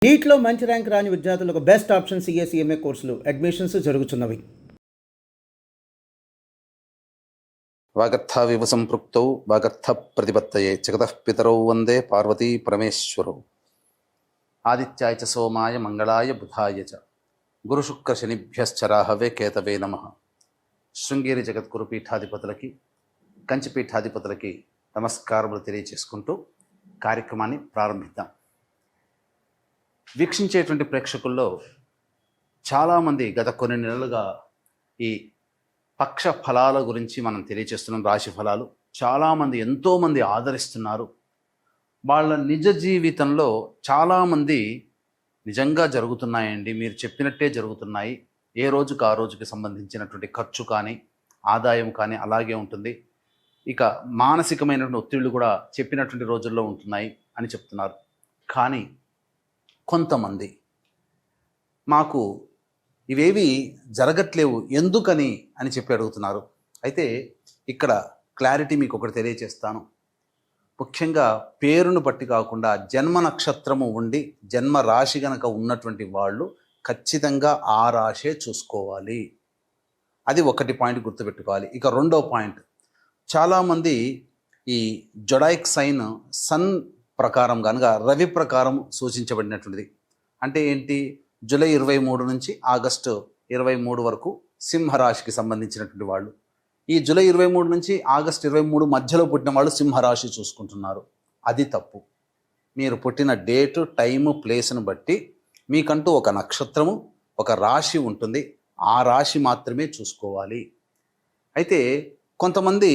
నీట్లో మంచి ర్యాంక్ రాని విద్యార్థులకు బెస్ట్ ఆప్షన్ సిఎస్ఈఎంఏ కోర్సులు అడ్మిషన్స్ జరుగుతున్నవి. వాగర్థావివ సంపృక్తౌ వాగర్థ ప్రతిపత్తయే జగతః పితరౌ వందే పార్వతీ పరమేశ్వరౌ. ఆదిత్యాయ చ సోమాయ మంగళాయ బుధాయ చ గురుశుక్ర శనిభ్యశ్చరాహవే కేతవే నమః. శృంగేరి జగద్గురు పీఠాధిపతులకి, కంచి పీఠాధిపతులకి నమస్కారములు తెలియజేసుకుంటూ కార్యక్రమాన్ని ప్రారంభిద్దాం. వీక్షించేటువంటి ప్రేక్షకుల్లో చాలామంది గత కొన్ని నెలలుగా ఈ పక్ష ఫలాల గురించి మనం తెలియజేస్తున్నాం. రాశి ఫలాలు చాలామంది ఎంతోమంది ఆదరిస్తున్నారు. వాళ్ళ నిజ జీవితంలో చాలామంది నిజంగా జరుగుతున్నాయండి, మీరు చెప్పినట్టే జరుగుతున్నాయి, ఏ రోజుకు ఆ రోజుకి సంబంధించినటువంటి ఖర్చు కానీ ఆదాయం కానీ అలాగే ఉంటుంది, ఇక మానసికమైనటువంటి ఒత్తిళ్లు కూడా చెప్పినటువంటి రోజుల్లో ఉంటున్నాయి అని చెప్తున్నారు. కానీ కొంతమంది మాకు ఇవేవి జరగట్లేవు ఎందుకని అని చెప్పి అడుగుతున్నారు. అయితే ఇక్కడ క్లారిటీ మీకు ఒకటి తెలియచేస్తాను. ముఖ్యంగా పేరును బట్టి కాకుండా జన్మ నక్షత్రము ఉండి జన్మ రాశి గనక ఉన్నటువంటి వాళ్ళు ఖచ్చితంగా ఆ రాశే చూసుకోవాలి. అది ఒకటి పాయింట్ గుర్తుపెట్టుకోవాలి. ఇక రెండో పాయింట్, చాలామంది ఈ జొడాయిక్ సైన్ సన్ ప్రకారం కనుక రవి ప్రకారం సూచించబడినటువంటిది. అంటే ఏంటి, జూలై 23 నుంచి ఆగస్టు 23 వరకు సింహరాశికి సంబంధించినటువంటి వాళ్ళు. ఈ జూలై 23 నుంచి ఆగస్టు 23 మధ్యలో పుట్టిన వాళ్ళు సింహరాశి చూసుకుంటున్నారు. అది తప్పు. మీరు పుట్టిన డేటు, టైము, ప్లేస్ను బట్టి మీకంటూ ఒక నక్షత్రము, ఒక రాశి ఉంటుంది. ఆ రాశి మాత్రమే చూసుకోవాలి. అయితే కొంతమంది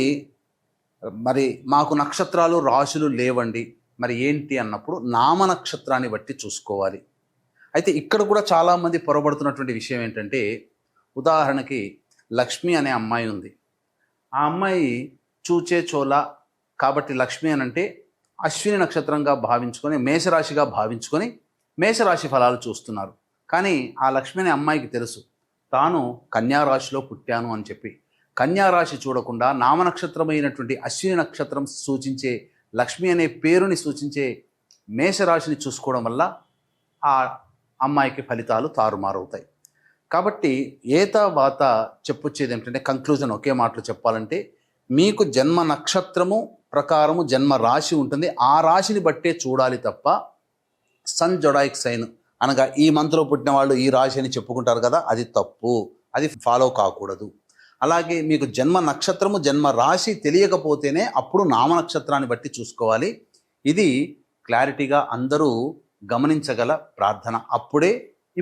మరి మాకు నక్షత్రాలు రాశులు లేవండి, మరి ఏంటి అన్నప్పుడు నామ నక్షత్రాన్ని బట్టి చూసుకోవాలి. అయితే ఇక్కడ కూడా చాలామంది పొరబడుతున్నటువంటి విషయం ఏంటంటే, ఉదాహరణకి లక్ష్మి అనే అమ్మాయి ఉంది. ఆ అమ్మాయి చూచే చోళ కాబట్టి లక్ష్మి అని అంటే అశ్విని నక్షత్రంగా భావించుకొని మేషరాశిగా భావించుకొని మేషరాశి ఫలాలు చూస్తున్నారు. కానీ ఆ లక్ష్మి అనే అమ్మాయికి తెలుసు తాను కన్యారాశిలో పుట్టాను అని చెప్పి. కన్యారాశి చూడకుండా నామనక్షత్రమైనటువంటి అశ్విని నక్షత్రం సూచించే లక్ష్మి అనే పేరుని సూచించే మేషరాశిని చూసుకోవడం వల్ల ఆ అమ్మాయికి ఫలితాలు తారుమారవుతాయి. కాబట్టి ఏత వాత చెప్పొచ్చేది ఏమిటంటే, కంక్లూజన్ ఒకే మాటలో చెప్పాలంటే, మీకు జన్మ నక్షత్రము ప్రకారము జన్మ రాశి ఉంటుంది. ఆ రాశిని బట్టే చూడాలి తప్ప సన్ జొడాయిక్ సైన్ అనగా ఈ మంత్లో పుట్టిన వాళ్ళు ఈ రాశి అని చెప్పుకుంటారు కదా, అది తప్పు. అది ఫాలో కాకూడదు. అలాగే మీకు జన్మ నక్షత్రము జన్మ రాశి తెలియకపోతేనే అప్పుడు నామ నక్షత్రాన్ని బట్టి చూసుకోవాలి. ఇది క్లారిటీగా అందరూ గమనించగల ప్రార్థన. అప్పుడే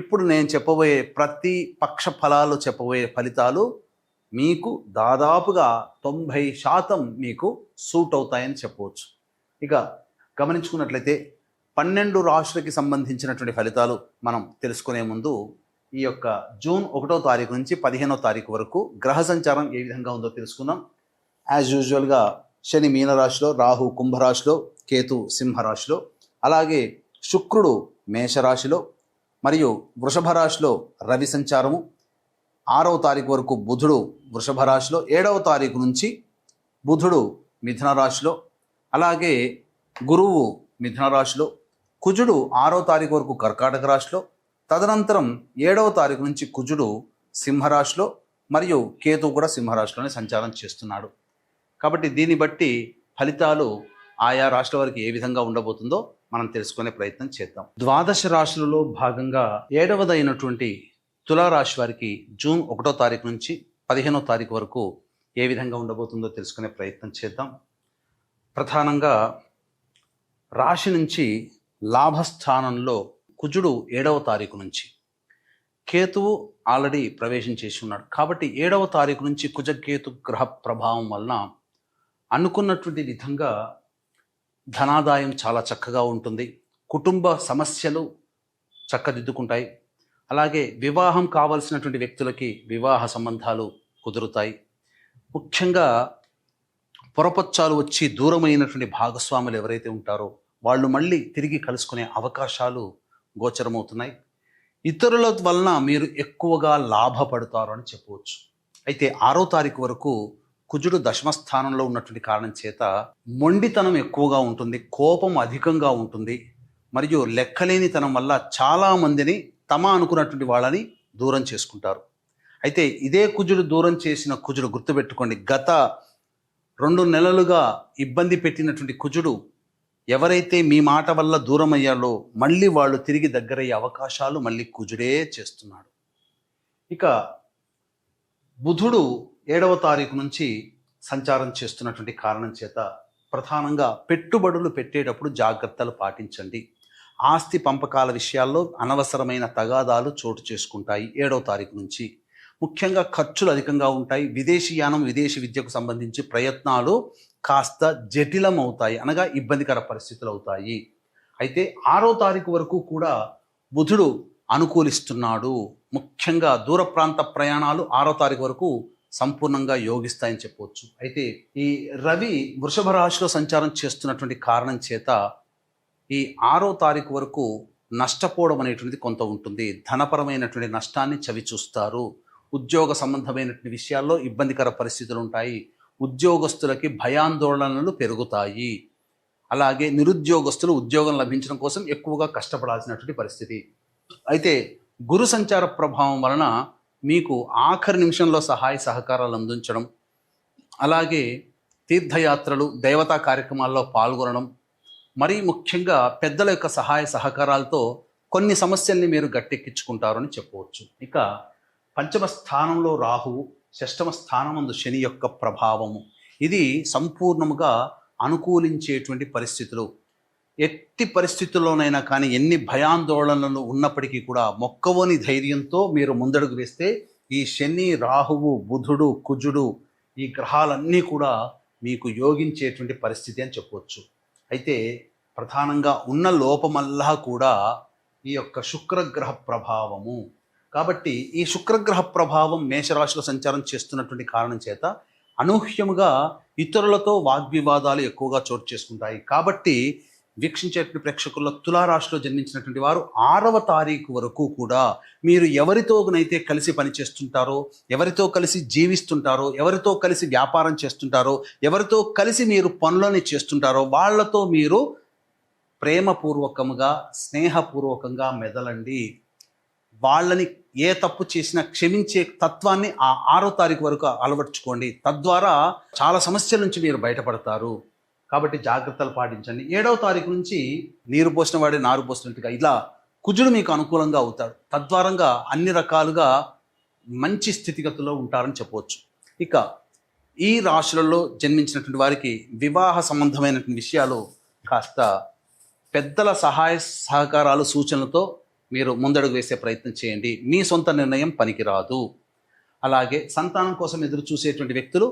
ఇప్పుడు నేను చెప్పబోయే ప్రతి పక్ష ఫలాలు చెప్పబోయే ఫలితాలు మీకు దాదాపుగా 90% మీకు సూట్ అవుతాయని చెప్పవచ్చు. ఇక గమనించుకున్నట్లయితే 12 రాశులకి సంబంధించినటువంటి ఫలితాలు మనం తెలుసుకునే ముందు ఈ యొక్క జూన్ 1వ తారీఖు నుంచి 15వ తారీఖు వరకు గ్రహ సంచారం ఏ విధంగా ఉందో తెలుసుకుందాం. యాజ్ యూజువల్గా శని మీనరాశిలో, రాహు కుంభరాశిలో, కేతు సింహరాశిలో, అలాగే శుక్రుడు మేషరాశిలో మరియు వృషభ రాశిలో రవి సంచారము, 6వ తారీఖు వరకు బుధుడు వృషభ రాశిలో, 7వ తారీఖు నుంచి బుధుడు మిథున రాశిలో, అలాగే గురువు మిథున రాశిలో, కుజుడు 6వ తారీఖు వరకు కర్కాటక రాశిలో, తదనంతరం 7వ తారీఖు నుంచి కుజుడు సింహరాశిలో మరియు కేతు కూడా సింహరాశిలోనే సంచారం చేస్తున్నాడు. కాబట్టి దీన్ని బట్టి ఫలితాలు ఆయా రాశుల వారికి ఏ విధంగా ఉండబోతుందో మనం తెలుసుకునే ప్రయత్నం చేద్దాం. ద్వాదశ రాశులలో భాగంగా 7వదైనటువంటి తులారాశి వారికి జూన్ 1వ తారీఖు నుంచి 15వ తారీఖు వరకు ఏ విధంగా ఉండబోతుందో తెలుసుకునే ప్రయత్నం చేద్దాం. ప్రధానంగా రాశి నుంచి లాభస్థానంలో కుజుడు 7వ తారీఖు నుంచి, కేతువు ఆల్రెడీ ప్రవేశం చేసి ఉన్నాడు. కాబట్టి 7వ తారీఖు నుంచి కుజకేతు గ్రహ ప్రభావం వలన అనుకున్నటువంటి విధంగా ధనాదాయం చాలా చక్కగా ఉంటుంది. కుటుంబ సమస్యలు చక్కదిద్దుకుంటాయి. అలాగే వివాహం కావలసినటువంటి వ్యక్తులకి వివాహ సంబంధాలు కుదురుతాయి. ముఖ్యంగా పొరపచ్చాలు వచ్చి దూరమైనటువంటి భాగస్వాములు ఎవరైతే ఉంటారో వాళ్ళు మళ్ళీ తిరిగి కలుసుకునే అవకాశాలు గోచరమవుతున్నాయి. ఇతరుల వలన మీరు ఎక్కువగా లాభపడతారు అని చెప్పవచ్చు. అయితే 6వ తారీఖు వరకు కుజుడు దశమ స్థానంలో ఉన్నటువంటి కారణం చేత మొండితనం ఎక్కువగా ఉంటుంది, కోపం అధికంగా ఉంటుంది, మరియు లెక్కలేనితనం వల్ల చాలామందిని తమ అనుకున్నటువంటి వాళ్ళని దూరం చేసుకుంటారు. అయితే ఇదే కుజుడు దూరం చేసిన కుజుడు గుర్తుపెట్టుకోండి, గత 2 నెలలుగా ఇబ్బంది పెట్టినటువంటి కుజుడు ఎవరైతే మీ మాట వల్ల దూరం అయ్యాలో మళ్ళీ వాళ్ళు తిరిగి దగ్గరయ్యే అవకాశాలు మళ్ళీ కుజుడే చేస్తున్నాడు. ఇక బుధుడు 7వ తారీఖు నుంచి సంచారం చేస్తున్నటువంటి కారణం చేత ప్రధానంగా పెట్టుబడులు పెట్టేటప్పుడు జాగ్రత్తలు పాటించండి. ఆస్తి పంపకాల విషయాల్లో అనవసరమైన తగాదాలు చోటు చేసుకుంటాయి 7వ తారీఖు నుంచి. ముఖ్యంగా ఖర్చులు అధికంగా ఉంటాయి. విదేశీయానం, విదేశీ విద్యకు సంబంధించి ప్రయత్నాలు కాస్త జటిలం అవుతాయి, అనగా ఇబ్బందికర పరిస్థితులు అవుతాయి. అయితే 6వ తారీఖు వరకు కూడా బుధుడు అనుకూలిస్తున్నాడు. ముఖ్యంగా దూర ప్రాంత ప్రయాణాలు 6వ తారీఖు వరకు సంపూర్ణంగా యోగిస్తాయని చెప్పవచ్చు. అయితే ఈ రవి వృషభ రాశిలో సంచారం చేస్తున్నటువంటి కారణం చేత ఈ 6వ తారీఖు వరకు నష్టపోవడం అనేటువంటిది కొంత ఉంటుంది. ధనపరమైనటువంటి నష్టాన్ని చవిచూస్తారు. ఉద్యోగ సంబంధమైనటువంటి విషయాల్లో ఇబ్బందికర పరిస్థితులు ఉంటాయి. ఉద్యోగస్తులకి భయాందోళనలు పెరుగుతాయి. అలాగే నిరుద్యోగస్తులు ఉద్యోగం లభించడం కోసం ఎక్కువగా కష్టపడాల్సినటువంటి పరిస్థితి. అయితే గురు సంచార ప్రభావం వలన మీకు ఆఖరి నిమిషంలో సహాయ సహకారాలు అందించడం, అలాగే తీర్థయాత్రలు, దేవతా కార్యక్రమాల్లో పాల్గొనడం, మరీ ముఖ్యంగా పెద్దల యొక్క సహాయ సహకారాలతో కొన్ని సమస్యల్ని మీరు గట్టెక్కించుకుంటారని చెప్పవచ్చు. ఇక 5వ స్థానంలో రాహువు, 6వ స్థానమందు శని యొక్క ప్రభావము, ఇది సంపూర్ణముగా అనుకూలించేటువంటి పరిస్థితులు. ఎట్టి పరిస్థితుల్లోనైనా కానీ ఎన్ని భయాందోళనలు ఉన్నప్పటికీ కూడా మొక్కవోని ధైర్యంతో మీరు ముందడుగు వేస్తే ఈ శని, రాహువు, బుధుడు, కుజుడు, ఈ గ్రహాలన్నీ కూడా మీకు యోగించేటువంటి పరిస్థితి అని చెప్పవచ్చు. అయితే ప్రధానంగా ఉన్న లోపమల్లా కూడా ఈ యొక్క శుక్రగ్రహ ప్రభావము. కాబట్టి ఈ శుక్రగ్రహ ప్రభావం మేషరాశిలో సంచారం చేస్తున్నటువంటి కారణం చేత అనూహ్యముగా ఇతరులతో వాగ్వివాదాలు ఎక్కువగా చోటు చేసుకుంటాయి. కాబట్టి వీక్షించేటువంటి ప్రేక్షకుల్లో తులారాశిలో జన్మించినటువంటి వారు 6వ తారీఖు వరకు కూడా మీరు ఎవరితోనైతే కలిసి పనిచేస్తుంటారో, ఎవరితో కలిసి జీవిస్తుంటారో, ఎవరితో కలిసి వ్యాపారం చేస్తుంటారో, ఎవరితో కలిసి మీరు పనులని చేస్తుంటారో వాళ్ళతో మీరు ప్రేమపూర్వకంగా, స్నేహపూర్వకంగా మెదలండి. వాళ్ళని ఏ తప్పు చేసినా క్షమించే తత్వాన్ని ఆ 6వ తారీఖు వరకు అలవర్చుకోండి. తద్వారా చాలా సమస్యల నుంచి మీరు బయటపడతారు. కాబట్టి జాగ్రత్తలు పాటించండి. 7వ తారీఖు నుంచి నీరు పోసిన వాడే నారు పోసినట్టుగా ఇలా కుజుడు మీకు అనుకూలంగా అవుతాడు. తద్వారంగా అన్ని రకాలుగా మంచి స్థితిగతుల్లో ఉంటారని చెప్పవచ్చు. ఇక ఈ రాశులలో జన్మించినటువంటి వారికి వివాహ సంబంధమైనటువంటి విషయాలు కాస్త పెద్దల సహాయ సహకారాలు, సూచనలతో మీరు ముందడుగు వేసే ప్రయత్నం చేయండి. మీ సొంత నిర్ణయం పనికిరాదు. అలాగే సంతానం కోసం ఎదురు చూసేటువంటి వ్యక్తులు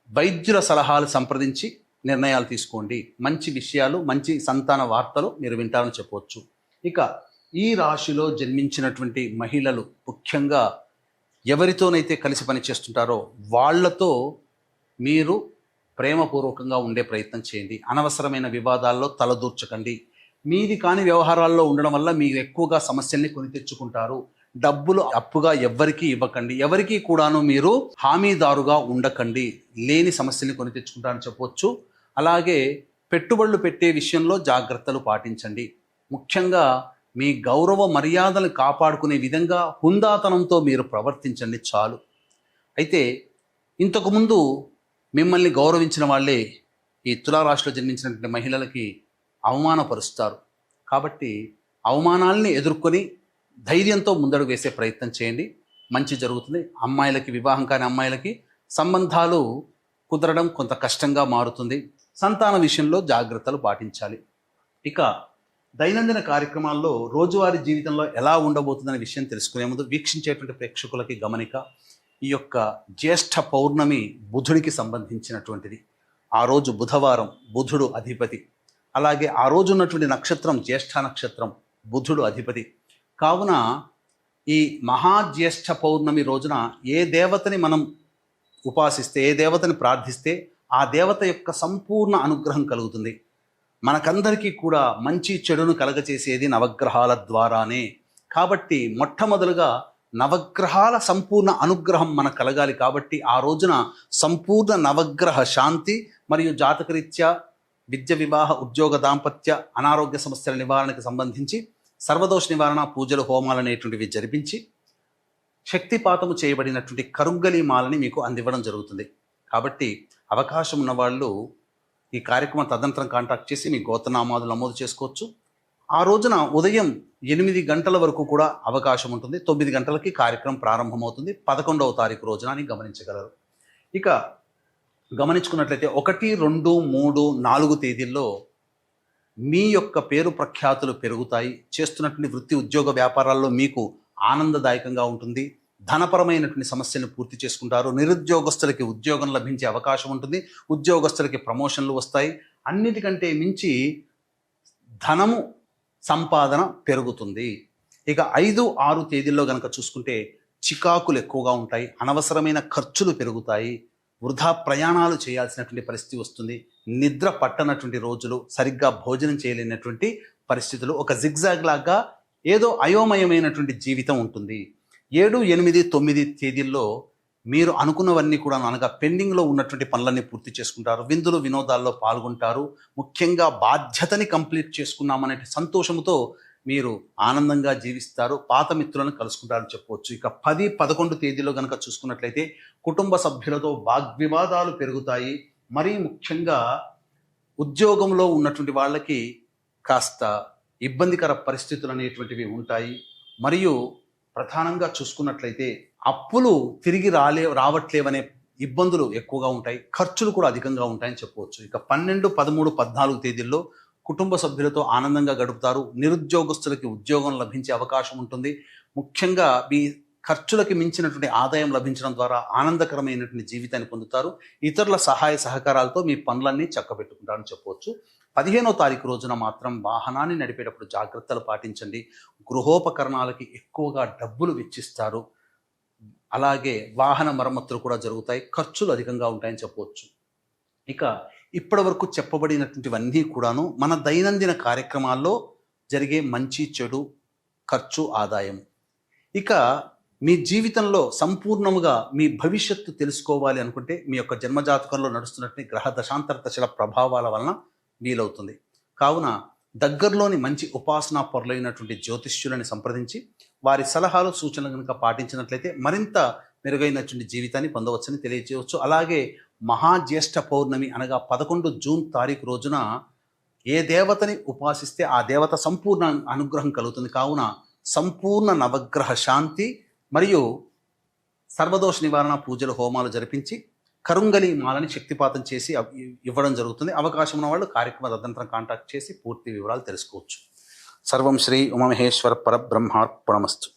వైద్యుల సలహాలు సంప్రదించి నిర్ణయాలు తీసుకోండి. మంచి విషయాలు, మంచి సంతాన వార్తలు మీరు వింటారని చెప్పవచ్చు. ఇక ఈ రాశిలో జన్మించినటువంటి మహిళలు ముఖ్యంగా ఎవరితోనైతే కలిసి పనిచేస్తుంటారో వాళ్లతో మీరు ప్రేమపూర్వకంగా ఉండే ప్రయత్నం చేయండి. అనవసరమైన వివాదాల్లో తలదూర్చకండి. మీది కాని వ్యవహారాల్లో ఉండడం వల్ల మీరు ఎక్కువగా సమస్యల్ని కొని తెచ్చుకుంటారు. డబ్బులు అప్పుగా ఎవ్వరికీ ఇవ్వకండి. ఎవరికి కూడాను మీరు హామీదారుగా ఉండకండి. లేని సమస్యల్ని కొని తెచ్చుకుంటారని చెప్పవచ్చు. అలాగే పెట్టుబడులు పెట్టే విషయంలో జాగ్రత్తలు పాటించండి. ముఖ్యంగా మీ గౌరవ మర్యాదలు కాపాడుకునే విధంగా హుందాతనంతో మీరు ప్రవర్తించండి చాలు. అయితే ఇంతకుముందు మిమ్మల్ని గౌరవించిన వాళ్ళే ఈ తులారాశిలో జన్మించినటువంటి మహిళలకి అవమానపరుస్తారు. కాబట్టి అవమానాల్ని ఎదుర్కొని ధైర్యంతో ముందడుగు వేసే ప్రయత్నం చేయండి. మంచి జరుగుతుంది. అమ్మాయిలకి, వివాహం కాని అమ్మాయిలకి సంబంధాలు కుదరడం కొంత కష్టంగా మారుతుంది. సంతాన విషయంలో జాగ్రత్తలు పాటించాలి. ఇక దైనందిన కార్యక్రమాల్లో రోజువారీ జీవితంలో ఎలా ఉండబోతుందనే విషయం తెలుసుకునే ముందు వీక్షించేటువంటి ప్రేక్షకులకి గమనిక. ఈ యొక్క జ్యేష్ఠ పౌర్ణమి బుధుడికి సంబంధించినటువంటిది. ఆ రోజు బుధవారం, బుధుడు అధిపతి. అలాగే ఆ రోజు ఉన్నటువంటి నక్షత్రం జ్యేష్ఠ నక్షత్రం, బుధుడు అధిపతి. కావున ఈ మహాజ్యేష్ఠ పౌర్ణమి రోజున ఏ దేవతని మనం ఉపాసిస్తే, ఏ దేవతని ప్రార్థిస్తే ఆ దేవత యొక్క సంపూర్ణ అనుగ్రహం కలుగుతుంది. మనకందరికీ కూడా మంచి చెడును కలగచేసేది నవగ్రహాల ద్వారానే. కాబట్టి మొట్టమొదలుగా నవగ్రహాల సంపూర్ణ అనుగ్రహం మనకు కలగాలి. కాబట్టి ఆ రోజున సంపూర్ణ నవగ్రహ శాంతి మరియు జాతకరీత్యా విద్య, వివాహ, ఉద్యోగ, దాంపత్య, అనారోగ్య సమస్యల నివారణకు సంబంధించి సర్వదోష నివారణ పూజలు, హోమాలు అనేటువంటివి జరిపించి శక్తిపాతము చేయబడినటువంటి కరుంగలి మాలని మీకు అందివ్వడం జరుగుతుంది. కాబట్టి అవకాశం ఉన్నవాళ్ళు ఈ కార్యక్రమం తదనంతరం కాంటాక్ట్ చేసి మీ గోత్రనామాదులు నమోదు చేసుకోవచ్చు. ఆ రోజున ఉదయం 8 గంటల వరకు కూడా అవకాశం ఉంటుంది. 9 గంటలకి కార్యక్రమం ప్రారంభమవుతుంది 11వ తారీఖు రోజున అని గమనించగలరు. ఇక గమనించుకున్నట్లయితే 1, 2, 3, 4 తేదీల్లో మీ యొక్క పేరు ప్రఖ్యాతులు పెరుగుతాయి. చేస్తున్నటువంటి వృత్తి, ఉద్యోగ, వ్యాపారాల్లో మీకు ఆనందదాయకంగా ఉంటుంది. ధనపరమైనటువంటి సమస్యలను పూర్తి చేసుకుంటారు. నిరుద్యోగస్తులకి ఉద్యోగం లభించే అవకాశం ఉంటుంది. ఉద్యోగస్తులకి ప్రమోషన్లు వస్తాయి. అన్నిటికంటే మించి ధనము సంపాదన పెరుగుతుంది. ఇక 5, 6 తేదీల్లో కనుక చూసుకుంటే చికాకులు ఎక్కువగా ఉంటాయి. అనవసరమైన ఖర్చులు పెరుగుతాయి. వృధా ప్రయాణాలు చేయాల్సినటువంటి పరిస్థితి వస్తుంది. నిద్ర పట్టనటువంటి రోజులు, సరిగ్గా భోజనం చేయలేనటువంటి పరిస్థితులు, ఒక జిగ్జాగ్ లాగా ఏదో అయోమయమైనటువంటి జీవితం ఉంటుంది. 7, 8, 9 తేదీల్లో మీరు అనుకున్నవన్నీ కూడా అనగా పెండింగ్లో ఉన్నటువంటి పనులన్నీ పూర్తి చేసుకుంటారు. విందులు, వినోదాల్లో పాల్గొంటారు. ముఖ్యంగా బాధ్యతని కంప్లీట్ చేసుకున్నామనే సంతోషంతో మీరు ఆనందంగా జీవిస్తారు. పాత మిత్రులను కలుసుకుంటారని చెప్పవచ్చు. ఇక 10, 11 తేదీలో కనుక చూసుకున్నట్లయితే కుటుంబ సభ్యులతో వాగ్వివాదాలు పెరుగుతాయి. మరీ ముఖ్యంగా ఉద్యోగంలో ఉన్నటువంటి వాళ్ళకి కాస్త ఇబ్బందికర పరిస్థితులు అనేటువంటివి ఉంటాయి. మరియు ప్రధానంగా చూసుకున్నట్లయితే అప్పులు తిరిగి రావట్లేవనే ఇబ్బందులు ఎక్కువగా ఉంటాయి. ఖర్చులు కూడా అధికంగా ఉంటాయని చెప్పవచ్చు. ఇక 12, 13, 14 తేదీల్లో కుటుంబ సభ్యులతో ఆనందంగా గడుపుతారు. నిరుద్యోగస్తులకి ఉద్యోగం లభించే అవకాశం ఉంటుంది. ముఖ్యంగా మీ ఖర్చులకి మించినటువంటి ఆదాయం లభించడం ద్వారా ఆనందకరమైనటువంటి జీవితాన్ని పొందుతారు. ఇతరుల సహాయ సహకారాలతో మీ పనులన్నీ చక్కబెట్టుకుంటారని చెప్పవచ్చు. 15వ తారీఖు రోజున మాత్రం వాహనాన్ని నడిపేటప్పుడు జాగ్రత్తలు పాటించండి. గృహోపకరణాలకి ఎక్కువగా డబ్బులు వెచ్చిస్తారు. అలాగే వాహన మరమ్మతులు కూడా జరుగుతాయి. ఖర్చులు అధికంగా ఉంటాయని చెప్పవచ్చు. ఇక ఇప్పటి వరకు చెప్పబడినటువంటివన్నీ కూడాను మన దైనందిన కార్యక్రమాల్లో జరిగే మంచి, చెడు, ఖర్చు, ఆదాయం. ఇక మీ జీవితంలో సంపూర్ణముగా మీ భవిష్యత్తు తెలుసుకోవాలి అనుకుంటే మీ యొక్క జన్మజాతకంలో నడుస్తున్నటువంటి గ్రహ దశాంతర దశల ప్రభావాల వలన వీలవుతుంది. కావున దగ్గరలోని మంచి ఉపాసనా పరులైనటువంటి జ్యోతిష్యులని సంప్రదించి వారి సలహాలు, సూచనలు కనుక పాటించినట్లయితే మరింత మెరుగైనటువంటి జీవితాన్ని పొందవచ్చని తెలియజేయవచ్చు. అలాగే మహాజ్యేష్ఠ పౌర్ణమి అనగా 11 జూన్ తారీఖు రోజున ఏ దేవతని ఉపాసిస్తే ఆ దేవత సంపూర్ణ అనుగ్రహం కలుగుతుంది. కావున సంపూర్ణ నవగ్రహ శాంతి మరియు సర్వదోష నివారణ పూజలు, హోమాలు జరిపించి కరుంగలి మాలని శక్తిపాతం చేసి ఇవ్వడం జరుగుతుంది. అవకాశం ఉన్న వాళ్ళు కార్యక్రమ తదనంతరం కాంటాక్ట్ చేసి పూర్తి వివరాలు తెలుసుకోవచ్చు. సర్వం శ్రీ ఉమామహేశ్వర పరబ్రహ్మార్పణమస్తు.